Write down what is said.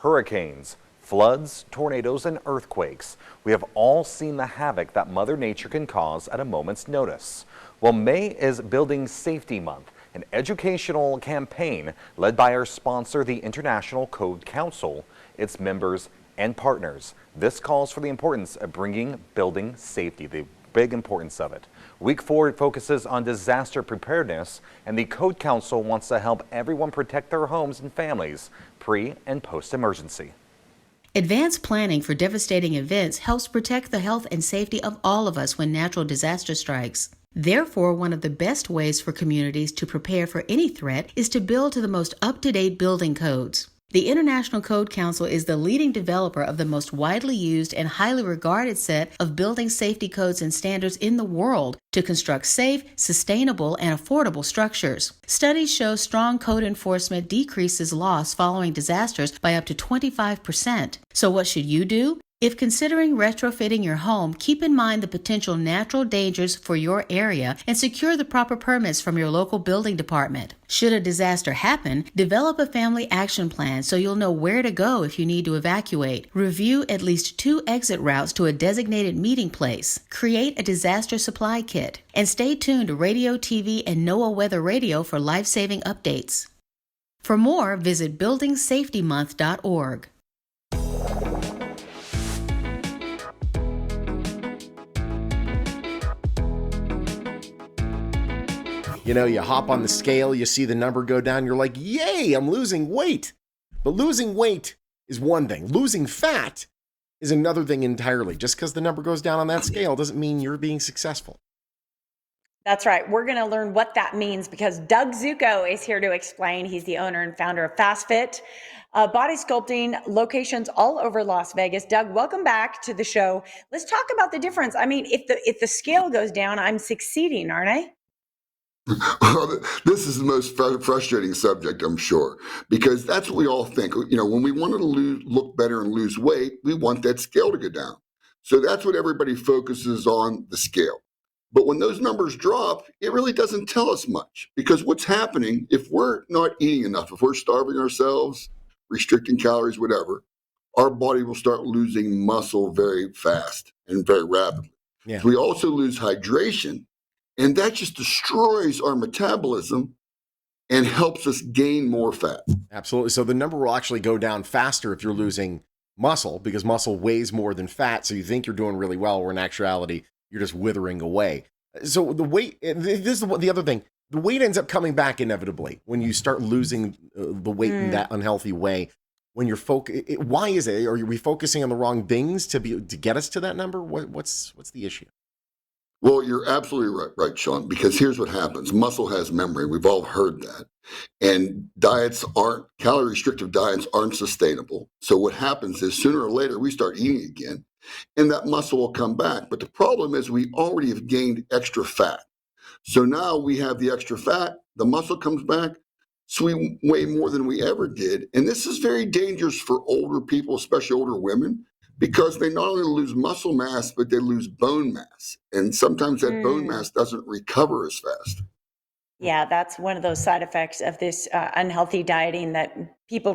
Hurricanes, floods, tornadoes, and earthquakes. We have all seen the havoc that Mother Nature can cause at a moment's notice. Well, May is Building Safety Month, an educational campaign led by our sponsor, the International Code Council, its members, and partners. This calls for the importance of bringing building safety, the big importance of it. Week 4 focuses on disaster preparedness, and the Code Council wants to help everyone protect their homes and families pre and post-emergency. Advanced planning for devastating events helps protect the health and safety of all of us when natural disaster strikes. Therefore, one of the best ways for communities to prepare for any threat is to build to the most up-to-date building codes. The International Code Council is the leading developer of the most widely used and highly regarded set of building safety codes and standards in the world to construct safe, sustainable, and affordable structures. Studies show strong code enforcement decreases loss following disasters by up to 25%. So what should you do? If considering retrofitting your home, keep in mind the potential natural dangers for your area and secure the proper permits from your local building department. Should a disaster happen, develop a family action plan so you'll know where to go if you need to evacuate. Review at least 2 exit routes to a designated meeting place. Create a disaster supply kit. And stay tuned to Radio, TV, and NOAA Weather Radio for life-saving updates. For more, visit buildingsafetymonth.org. You know, you hop on the scale, you see the number go down, you're like, yay, I'm losing weight. But losing weight is one thing. Losing fat is another thing entirely. Just because the number goes down on that scale doesn't mean you're being successful. That's right. We're going to learn what that means because Doug Zuko is here to explain. He's the owner and founder of FastFit body sculpting locations all over Las Vegas. Doug, welcome back to the show. Let's talk about the difference. I mean, if the scale goes down, I'm succeeding, aren't I? Well, this is the most frustrating subject, I'm sure, because that's what we all think. You know, when we want to look better and lose weight, we want that scale to go down. So that's what everybody focuses on, the scale. But when those numbers drop, it really doesn't tell us much, because what's happening, if we're not eating enough, if we're starving ourselves, restricting calories, whatever, our body will start losing muscle very fast and very rapidly. Yeah. So we also lose hydration. And that just destroys our metabolism and helps us gain more fat. Absolutely. So the number will actually go down faster if you're losing muscle, because muscle weighs more than fat. So you think you're doing really well, where in actuality, you're just withering away. So the weight, this is the other thing, the weight ends up coming back inevitably when you start losing the weight in that unhealthy way. When you're why is it? Are we focusing on the wrong things to get us to that number? What's the issue? Well, you're absolutely right, Sean, because here's what happens. Muscle has memory. We've all heard that. And calorie restrictive diets aren't sustainable. So what happens is sooner or later we start eating again and that muscle will come back. But the problem is we already have gained extra fat. So now we have the extra fat, the muscle comes back, so we weigh more than we ever did. And this is very dangerous for older people, especially older women, because they not only lose muscle mass, but they lose bone mass. And sometimes that bone mass doesn't recover as fast. Yeah, that's one of those side effects of this unhealthy dieting that people